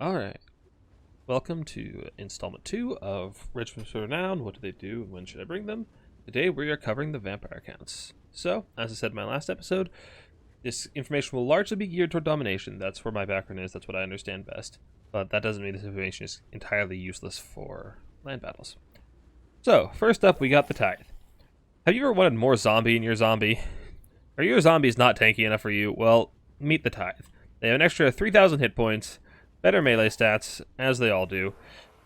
Alright, welcome to installment 2 of Regiments of Renown. What do they do and when should I bring them? Today we are covering the vampire counts. So, as I said in my last episode, this information will largely be geared toward domination. That's where my background is, that's what I understand best. But that doesn't mean this information is entirely useless for land battles. So, first up we got the Tithe. Have you ever wanted more zombie in your zombie? Are your zombies not tanky enough for you? Well, meet the Tithe. They have an extra 3,000 hit points, better melee stats, as they all do,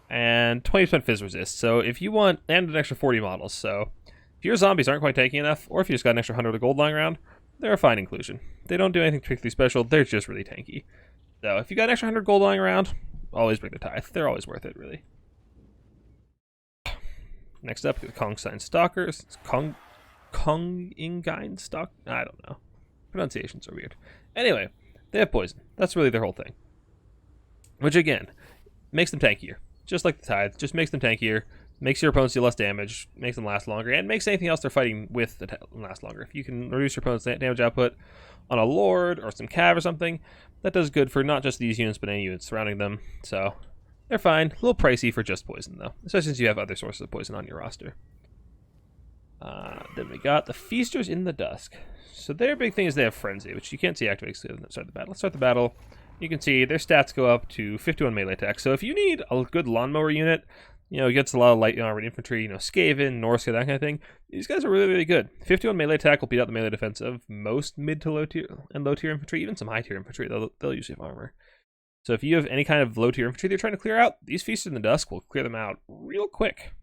and 20% fizz resist. So if you want, and an extra 40 models. So if your zombies aren't quite tanky enough, or if you just got an extra 100 of gold lying around, they're a fine inclusion. They don't do anything particularly special, they're just really tanky. So if you got an extra 100 gold lying around, always bring the Tithe. They're always worth it, really. Next up, the Kongstein Stalkers. Kongingine Stalk? I don't know. Pronunciations are weird. Anyway, they have poison. That's really their whole thing. Which, again, makes them tankier. Just like the Tithe, just makes them tankier, makes your opponents do less damage, makes them last longer, and makes anything else they're fighting with last longer. If you can reduce your opponent's damage output on a Lord or some Cav or something, that does good for not just these units, but any units surrounding them. So, they're fine. A little pricey for just poison, though, especially since you have other sources of poison on your roster. Then we got the Feasters in the Dusk. So their big thing is they have Frenzy, which you can't see activate at the start of the battle. Let's start the battle. You can see their stats go up to 51 melee attack. So if you need a good lawnmower unit, against a lot of light armored infantry, Skaven, Norska, that kind of thing, these guys are really, really good. 51 melee attack will beat out the melee defense of most mid to low tier and low tier infantry, even some high tier infantry. They'll usually have armor. So if you have any kind of low tier infantry they're trying to clear out, these Feasters in the Dusk will clear them out real quick.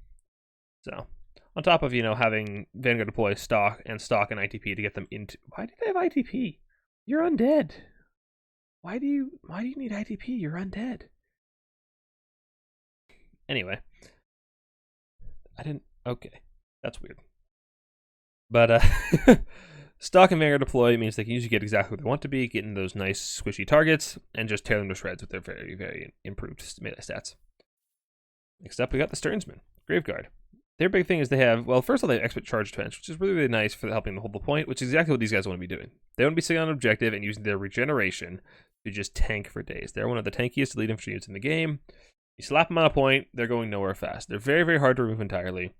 So, on top of, having Vanguard deploy stock and ITP to get them into... Why do they have ITP? You're undead. Why do you need ITP? You're undead. Anyway. Okay. That's weird. But, stock and Vanguard deploy means they can usually get exactly what they want to be, getting those nice squishy targets, and just tear them to shreds with their very, very improved melee stats. Next up, we got the Stearnsman, Graveguard. Their big thing is they have, well, first of all, they have expert charge defense, which is really, really nice for helping them hold the point, which is exactly what these guys want to be doing. They want to be sitting on an objective and using their regeneration to just tank for days. They're one of the tankiest elite infantry units in the game. You slap them on a point, they're going nowhere fast. They're very, very hard to remove entirely.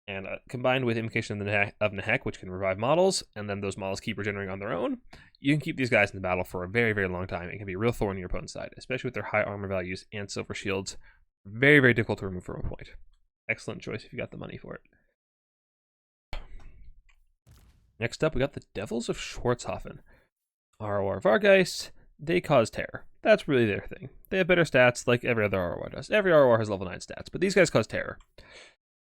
And combined with Invocation of Nehek, which can revive models, and then those models keep regenerating on their own, you can keep these guys in the battle for a very, very long time. It can be a real thorn in your opponent's side, especially with their high armor values and silver shields. Very, very difficult to remove from a point. Excellent choice if you got the money for it. Next up, we got the Devils of Schwarzhoffen. ROR Vargeist, they cause terror. That's really their thing. They have better stats like every other ROR does. Every ROR has level 9 stats, but these guys cause terror.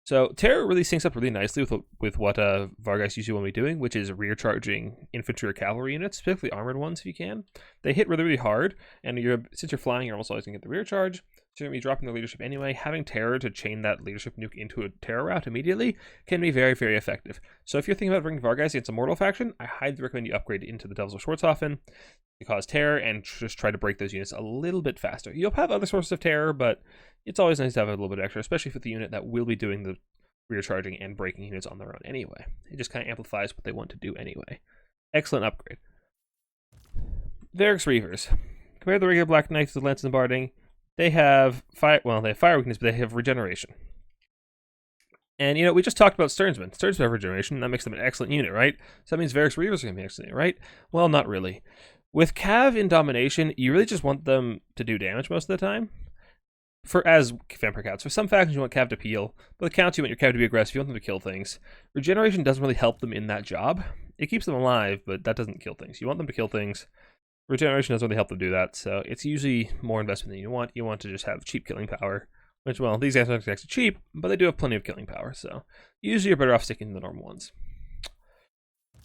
So terror really syncs up really nicely with what Vargeist usually want to be doing, which is rear charging infantry or cavalry units, specifically armored ones if you can. They hit really, really hard, and since you're flying, you're almost always going to get the rear charge. So you're going to be dropping the leadership anyway. Having terror to chain that leadership nuke into a terror route immediately can be very, very effective. So if you're thinking about bringing Vargeist against a mortal faction, I highly recommend you upgrade into the Devils of Schwarzhoffen to cause terror and just try to break those units a little bit faster. You'll have other sources of terror, but it's always nice to have a little bit extra, especially for the unit that will be doing the rear charging and breaking units on their own anyway. It just kind of amplifies what they want to do anyway. Excellent upgrade. Varix Reavers. Compared to the regular Black Knights with Lance and Barding, they have fire weakness, but they have regeneration. And, we just talked about Stearnsman. Stearnsman have regeneration, that makes them an excellent unit, right? So that means Varix Reavers are going to be an excellent unit, right? Well, not really. With Cavin Domination, you really just want them to do damage most of the time. As vampire counts. For some factions, you want Cav to peel, but the counts, you want your Cav to be aggressive, you want them to kill things. Regeneration doesn't really help them in that job. It keeps them alive, but that doesn't kill things. You want them to kill things. Regeneration doesn't really help them do that, so it's usually more investment than you want. You want to just have cheap killing power, which, well, these guys aren't actually cheap, but they do have plenty of killing power, so usually you're better off sticking to the normal ones.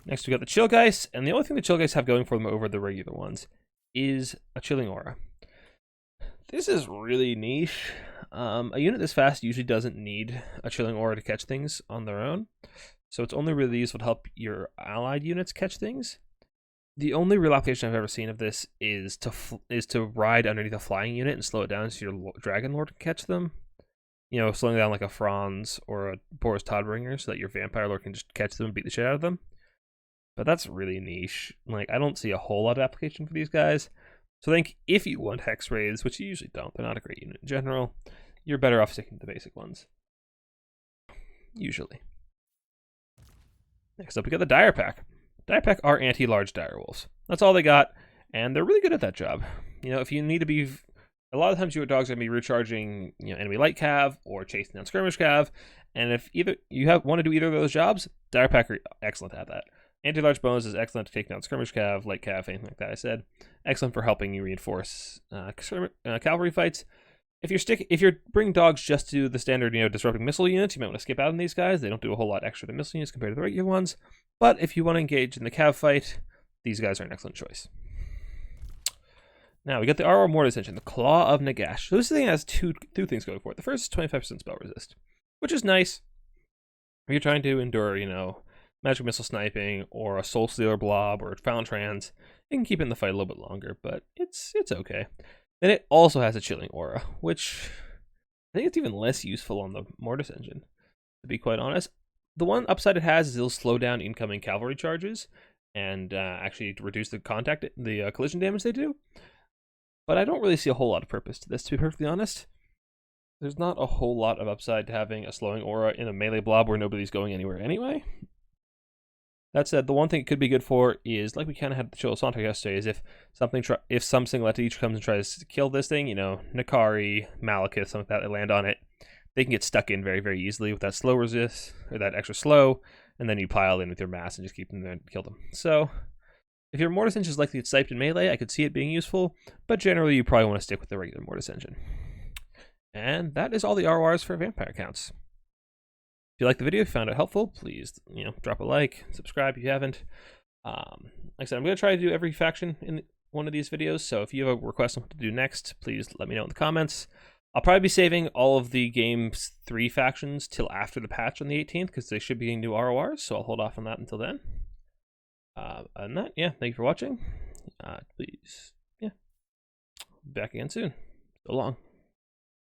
Next, we got the Chill Guys, and the only thing the Chill Guys have going for them over the regular ones is a chilling aura. This is really niche. A unit this fast usually doesn't need a chilling aura to catch things on their own, so it's only really useful to help your allied units catch things. The only real application I've ever seen of this is to ride underneath a flying unit and slow it down so your Dragon Lord can catch them. Slowing down like a Franz or a Boris Todbringer so that your Vampire Lord can just catch them and beat the shit out of them. But that's really niche. I don't see a whole lot of application for these guys. So I think if you want hex raids, which you usually don't, they're not a great unit in general, you're better off sticking to the basic ones. Usually. Next up, we got the Dire Pack. Dire Pack are anti-large dire wolves. That's all they got, and they're really good at that job. You know, if you need to be... A lot of times your dog's going to be recharging, you know, enemy light cav or chasing down skirmish cav, and if either you want to do either of those jobs, Dire Pack are excellent at that. Anti-large bonus is excellent to take down skirmish cav, light cav, anything like that I said. Excellent for helping you reinforce cavalry fights. If you're bringing dogs just to the standard, you know, disrupting missile units, you might want to skip out on these guys. They don't do a whole lot extra than missile units compared to the regular ones. But if you want to engage in the cav fight, these guys are an excellent choice. Now we got the RR Mortise Engine, the Claw of Nagash. So this thing has two things going for it. The first is 25% spell resist, which is nice if you're trying to endure, you know, magic missile sniping or a soul stealer blob or Found Trans. It can keep it in the fight a little bit longer, but it's okay. Then it also has a chilling aura, which I think it's even less useful on the Mortise Engine, to be quite honest. The one upside it has is it'll slow down incoming cavalry charges and actually reduce the collision damage they do. But I don't really see a whole lot of purpose to this, to be perfectly honest. There's not a whole lot of upside to having a slowing aura in a melee blob where nobody's going anywhere anyway. That said, the one thing it could be good for is, like we kind of had the Chill Santo yesterday, is if some Singlet each comes and tries to kill this thing, you know, Nakari, Malekith, something like that, they land on it, they can get stuck in very, very easily with that slow resist, or that extra slow, and then you pile in with your mass and just keep them there and kill them. So, if your Mortise Engine is likely to get sniped in melee, I could see it being useful, but generally you probably want to stick with the regular Mortise Engine. And that is all the RORs for vampire counts. If you liked the video, if you found it helpful, please, you know, drop a like, subscribe if you haven't. Like I said, I'm going to try to do every faction in one of these videos, so if you have a request on what to do next, please let me know in the comments. I'll probably be saving all of the game's 3 factions till after the patch on the 18th, because they should be getting new RORs, so I'll hold off on that until then. Other than that, yeah, thank you for watching. Please, yeah, back again soon. So long.